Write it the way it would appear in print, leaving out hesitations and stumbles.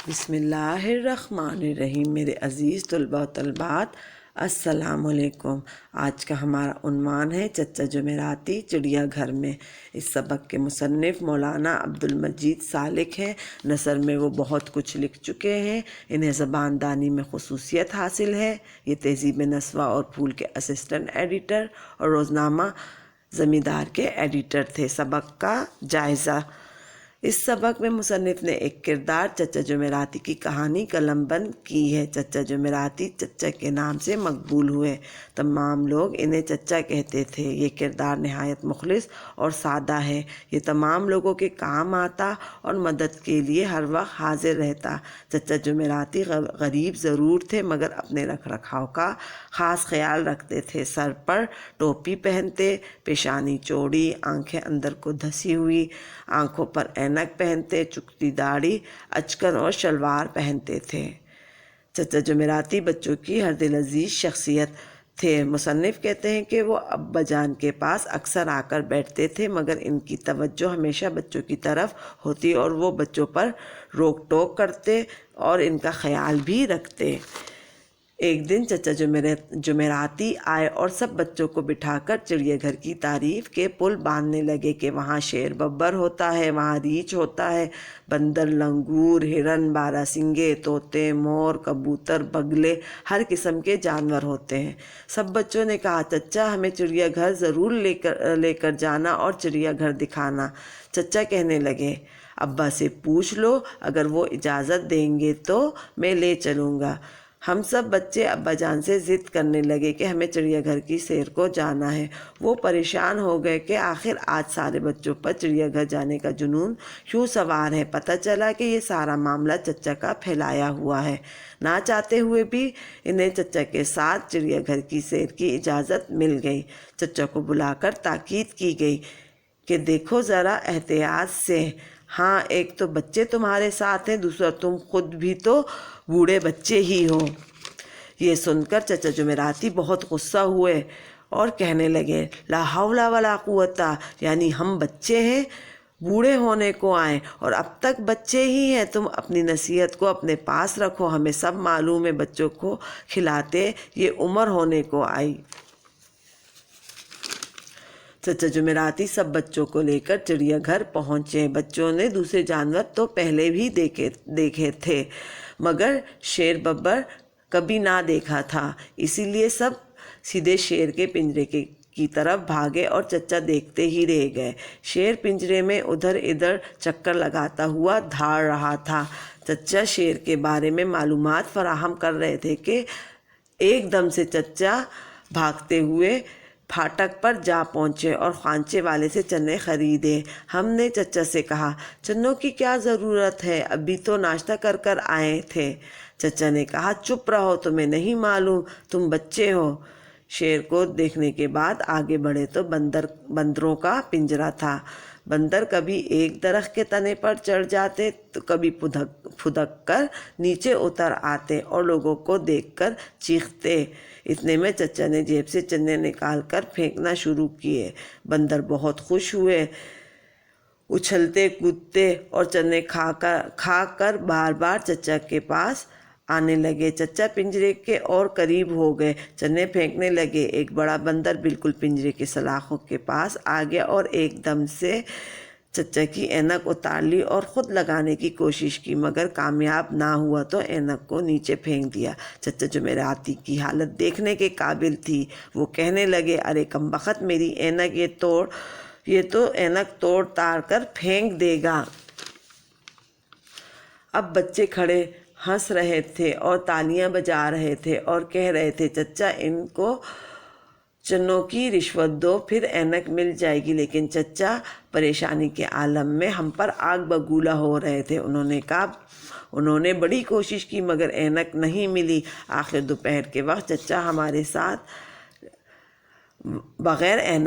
بسم اللہ الرحمن الرحیم۔ میرے عزیز طلباء و طالبات، السلام علیکم۔ آج کا ہمارا عنوان ہے چچا جمعراتی چڑیا گھر میں۔ اس سبق کے مصنف مولانا عبدالمجید سالک ہیں۔ نثر میں وہ بہت کچھ لکھ چکے ہیں۔ انہیں زبان دانی میں خصوصیت حاصل ہے۔ یہ تہذیب نسواں اور پھول کے اسسٹنٹ ایڈیٹر اور روزنامہ زمیندار کے ایڈیٹر تھے۔ سبق کا جائزہ۔ اس سبق میں مصنف نے ایک کردار چچا جمعراتی کی کہانی قلم بند کی ہے۔ چچا جمعراتی چچا کے نام سے مقبول ہوئے۔ تمام لوگ انہیں چچا کہتے تھے۔ یہ کردار نہایت مخلص اور سادہ ہے۔ یہ تمام لوگوں کے کام آتا اور مدد کے لیے ہر وقت حاضر رہتا۔ چچا جمعراتی غریب ضرور تھے مگر اپنے رکھ رکھاؤ کا خاص خیال رکھتے تھے۔ سر پر ٹوپی پہنتے، پیشانی چوڑی، آنکھیں اندر کو دھسی ہوئی، آنکھوں پر اینک پہنتے، چکتی داڑھی، اچکن اور شلوار پہنتے تھے۔ چچا جمعراتی بچوں کی ہر دل عزیز شخصیت تھے۔ مصنف کہتے ہیں کہ وہ ابا جان کے پاس اکثر آ کر بیٹھتے تھے مگر ان کی توجہ ہمیشہ بچوں کی طرف ہوتی اور وہ بچوں پر روک ٹوک کرتے اور ان کا خیال بھی رکھتے۔ ایک دن چچا جمعراتی آئے اور سب بچوں کو بٹھا کر چڑیا گھر کی تعریف کے پل باندھنے لگے کہ وہاں شیر ببر ہوتا ہے، وہاں ریچھ ہوتا ہے، بندر، لنگور، ہرن، باراسنگے، طوطے، مور، کبوتر، بگلے، ہر قسم کے جانور ہوتے ہیں۔ سب بچوں نے کہا چچا ہمیں چڑیا گھر ضرور لے کر جانا اور چڑیا گھر دکھانا۔ چچا کہنے لگے ابا سے پوچھ لو، اگر وہ اجازت دیں گے تو میں لے چلوں گا۔ ہم سب بچے ابا جان سے ضد کرنے لگے کہ ہمیں چڑیا گھر کی سیر کو جانا ہے۔ وہ پریشان ہو گئے کہ آخر آج سارے بچوں پر چڑیا گھر جانے کا جنون کیوں سوار ہے۔ پتہ چلا کہ یہ سارا معاملہ چچا کا پھیلایا ہوا ہے۔ نہ چاہتے ہوئے بھی انہیں چچا کے ساتھ چڑیا گھر کی سیر کی اجازت مل گئی۔ چچا کو بلا کر تاکید کی گئی کہ دیکھو ذرا احتیاط سے، ہاں ایک تو بچے تمہارے ساتھ ہیں، دوسرا تم خود بھی تو بوڑھے بچے ہی ہو۔ یہ سن کر چچا جمعراتی بہت غصہ ہوئے اور کہنے لگے لا حول ولا قوت، یعنی ہم بچے ہیں، بوڑھے ہونے کو آئیں اور اب تک بچے ہی ہیں۔ تم اپنی نصیحت کو اپنے پاس رکھو، ہمیں سب معلوم ہے بچوں کو کھلاتے یہ عمر ہونے کو آئی۔ چچا جمعراتی سب بچوں کو لے کر چڑیا گھر پہنچے۔ بچوں نے دوسرے جانور تو پہلے بھی دیکھے تھے مگر شیر ببر کبھی نہ دیکھا تھا، اسی لیے سب سیدھے شیر کے پنجرے کی طرف بھاگے اور چچا دیکھتے ہی رہ گئے۔ شیر پنجرے میں ادھر ادھر چکر لگاتا ہوا دھاڑ رہا تھا۔ چچا شیر کے بارے میں معلومات فراہم کر رہے تھے کہ ایک دم سے چچا بھاگتے ہوئے پھاٹک پر جا پہنچے اور خوانچے والے سے چنے خریدے۔ ہم نے چچا سے کہا چنوں کی کیا ضرورت ہے، ابھی تو ناشتہ کر آئے تھے۔ چچا نے کہا چپ رہو، تمہیں نہیں معلوم، تم بچے ہو۔ شیر کو دیکھنے کے بعد آگے بڑھے تو بندروں کا پنجرا تھا۔ بندر کبھی ایک درخت کے تنے پر چڑھ جاتے تو کبھی پھدک کر نیچے اتر آتے اور لوگوں کو دیکھ کر چیختے۔ اتنے میں چچا نے جیب سے چنے نکال کر پھینکنا شروع کیے۔ بندر بہت خوش ہوئے، اچھلتے کودتے اور چنے کھا کر بار بار چچا کے پاس آنے لگے۔ چچا پنجرے کے اور قریب ہو گئے، چنے پھینکنے لگے۔ ایک بڑا بندر بالکل پنجرے کے سلاخوں کے پاس آ گیا اور ایک دم سے چچا کی اینک اتار لی اور خود لگانے کی کوشش کی مگر کامیاب نہ ہوا تو اینک کو نیچے پھینک دیا۔ چچا جمعراتی کی حالت دیکھنے کے قابل تھی۔ وہ کہنے لگے ارے کمبخت، میری اینک یہ تو اینک توڑ تاڑ کر پھینک دے گا۔ اب بچے کھڑے ہنس رہے تھے اور تالیاں بجا رہے تھے اور کہہ رہے تھے چچا ان کو چنوں کی رشوت دو پھر اینک مل جائے گی، لیکن چچا پریشانی کے عالم میں ہم پر آگ بگولا ہو رہے تھے۔ انہوں نے بڑی کوشش کی مگر اینک نہیں ملی۔ آخر دوپہر کے وقت چچا ہمارے ساتھ بغیر اینک